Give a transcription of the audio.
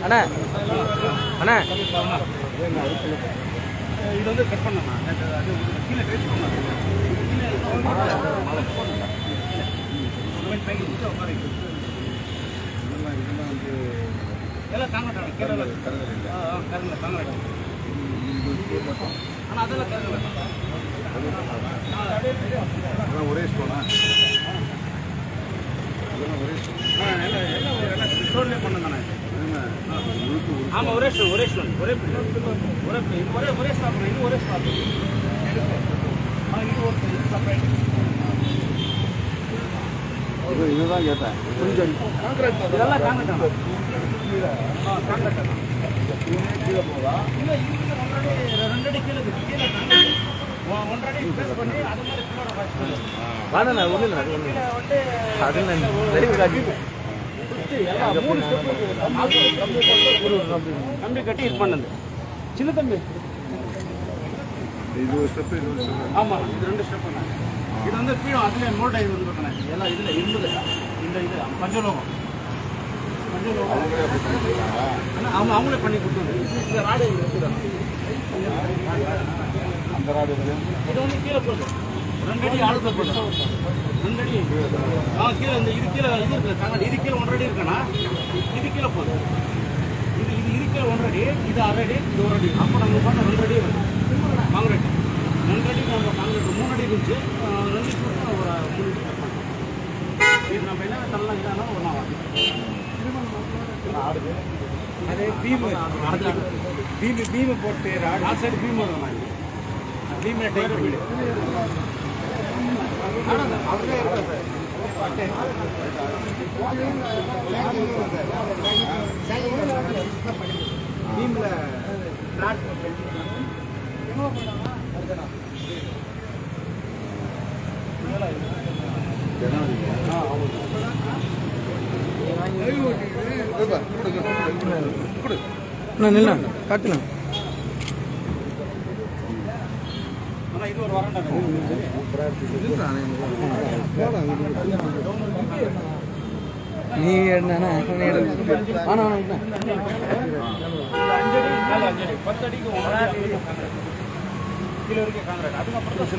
அண்ணா அண்ணா இது வந்து கட் பண்ணமா கீழே பேசி எல்லாம் தாங்க கேரளா கரல தாங்க ஆனால் அதெல்லாம் கரல ஒரே ஸ்டோனா எல்லாம் ஸ்டோன்லேயே பண்ணுங்கண்ணா ஆமாம் ஒரே ஸ்டோன் ஒரே ஸ்டோன் ஒரே ஒரே ஒரே ஸ்டாப் இது ஒரே ஸ்டாப் இது ஒரு செப்பரேட் இதுதான் கேட்டேன் இதெல்லாம் காங்கிரட் கீழே போதா இல்லை இதுக்கு ரெண்டடி கீழே கீழே ஒன்றரை பேஸ் பண்ணி அது மாதிரி வாடண்ணா ஒன்றும் இல்லை அது தம்பி கட்டி இது பண்ணது சின்ன தம்பி இது ஒரு ஸ்டெப் இது ஒரு ஸ்டெப் ஆமாம் இது ரெண்டு ஸ்டெப் இது வந்து கீழே அதுலேயே மோல்ட் ஆகி வந்துருக்கேன் எல்லாம் இதில் இருந்தது இந்த இது பஞ்சலோகம் அவங்க அவங்களே பண்ணி கொடுத்தாங்க இந்த ராடு அந்த ராடு இது வந்து கீழே போகுது ரெண்டடி ஆளுக்கு போதும் ரெண்டடி கீழே இந்த இது கீழே இது இருக்குது இது கீழே ஒன்றரை இருக்குண்ணா இது கீழே போதும் இது கீழே ஒன்றரை இது அரைடி இது ஒரு அடி அப்போ நம்ம பண்ண 2 அடி வரும் காங்கிரீட் 2 அடி நம்ம காங்கிரீட் 3 அடி இருந்துச்சு 2 அடி ஒரு 3 இது நம்ம என்ன தரலாம் இதானா ஒன்றா ஆடுது அதே பீமு போட்டு ஆ சைடு பீம் வரும் பீமே டைப் வீடு பீம்ல நில்ல காட்டுண்ணா இது ஒரு வரண்டா நீ என்னண்ணா ஆனா 5 அடி 10 அடிக்கு 1 அடி கீழே வரைக்கும் காங்கிரீட் அதுக்கப்புறம்